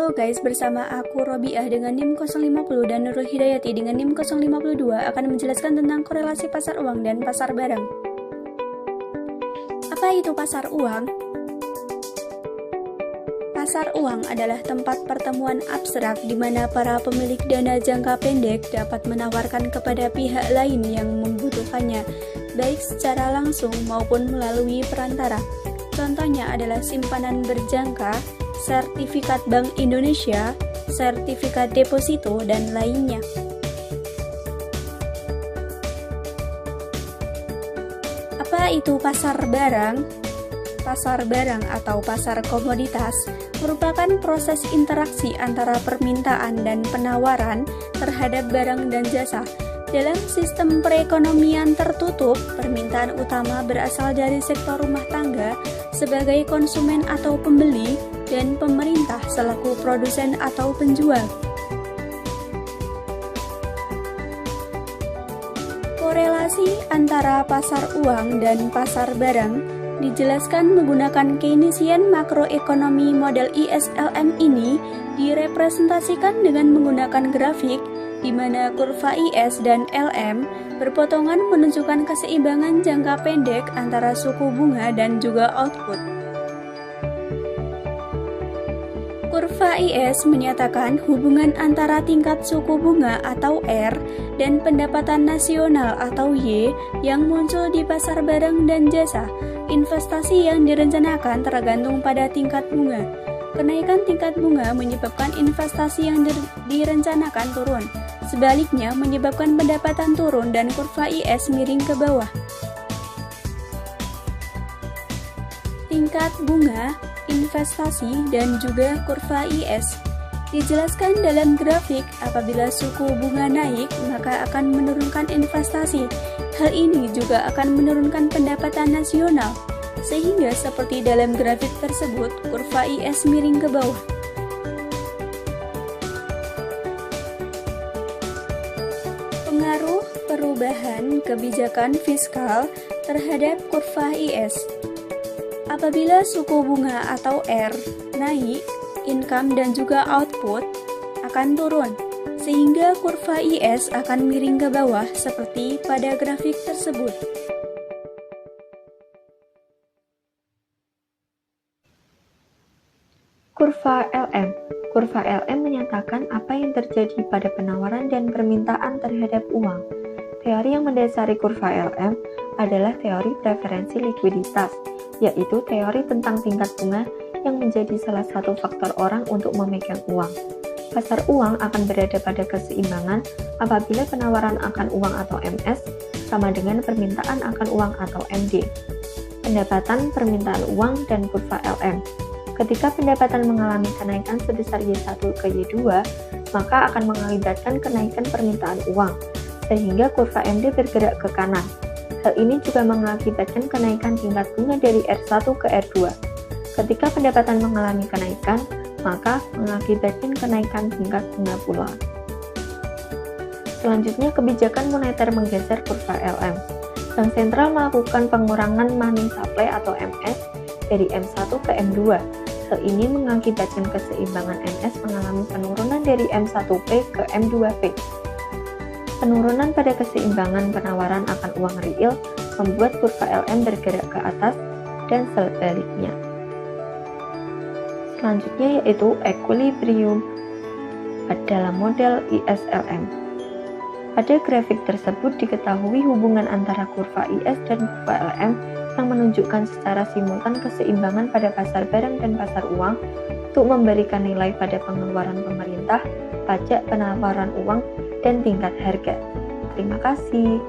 Halo guys, bersama aku Robiah dengan NIM 050 dan Nurul Hidayati dengan NIM 052 akan menjelaskan tentang korelasi pasar uang dan pasar barang. Apa itu pasar uang? Pasar uang adalah tempat pertemuan abstrak di mana para pemilik dana jangka pendek dapat menawarkan kepada pihak lain yang membutuhkannya, baik secara langsung maupun melalui perantara. Contohnya adalah simpanan berjangka, sertifikat Bank Indonesia, sertifikat deposito, dan lainnya. Apa itu pasar barang? Pasar barang atau pasar komoditas merupakan proses interaksi antara permintaan dan penawaran terhadap barang dan jasa. Dalam sistem perekonomian tertutup, permintaan utama berasal dari sektor rumah tangga sebagai konsumen atau pembeli dan pemerintah selaku produsen atau penjual. Korelasi antara pasar uang dan pasar barang dijelaskan menggunakan Keynesian makroekonomi model ISLM ini direpresentasikan dengan menggunakan grafik di mana kurva IS dan LM berpotongan menunjukkan keseimbangan jangka pendek antara suku bunga dan juga output. Kurva IS menyatakan hubungan antara tingkat suku bunga atau R dan pendapatan nasional atau Y yang muncul di pasar barang dan jasa. Investasi yang direncanakan tergantung pada tingkat bunga. Kenaikan tingkat bunga menyebabkan investasi yang direncanakan turun. Sebaliknya, menyebabkan pendapatan turun dan kurva IS miring ke bawah. Tingkat bunga, investasi, dan juga kurva IS dijelaskan dalam grafik. Apabila suku bunga naik, maka akan menurunkan investasi. Hal ini juga akan menurunkan pendapatan nasional. Sehingga seperti dalam grafik tersebut, kurva IS miring ke bawah. Pengaruh perubahan kebijakan fiskal terhadap kurva IS. Apabila suku bunga atau R naik, income dan juga output akan turun, sehingga kurva IS akan miring ke bawah seperti pada grafik tersebut. Kurva LM. Kurva LM menyatakan apa yang terjadi pada penawaran dan permintaan terhadap uang. Teori yang mendasari kurva LM adalah teori preferensi likuiditas, yaitu teori tentang tingkat bunga yang menjadi salah satu faktor orang untuk memegang uang. Pasar uang akan berada pada keseimbangan apabila penawaran akan uang atau MS sama dengan permintaan akan uang atau MD. Pendapatan, permintaan uang, dan kurva LM. Ketika pendapatan mengalami kenaikan sebesar Y1 ke Y2, maka akan mengakibatkan kenaikan permintaan uang, sehingga kurva MD bergerak ke kanan. Hal ini juga mengakibatkan kenaikan tingkat bunga dari R1 ke R2. Ketika pendapatan mengalami kenaikan, maka mengakibatkan kenaikan tingkat bunga pula. Selanjutnya, kebijakan moneter menggeser kurva LM. Bank sentral melakukan pengurangan money supply atau MS dari M1 ke M2. Hal ini mengakibatkan keseimbangan MS mengalami penurunan dari M1P ke M2P. Penurunan pada keseimbangan penawaran akan uang real membuat kurva LM bergerak ke atas dan sebaliknya. Selanjutnya yaitu equilibrium dalam model ISLM. Pada grafik tersebut diketahui hubungan antara kurva IS dan kurva LM yang menunjukkan secara simultan keseimbangan pada pasar barang dan pasar uang untuk memberikan nilai pada pengeluaran pemerintah, pajak, penawaran uang, dan tingkat harga. Terima kasih.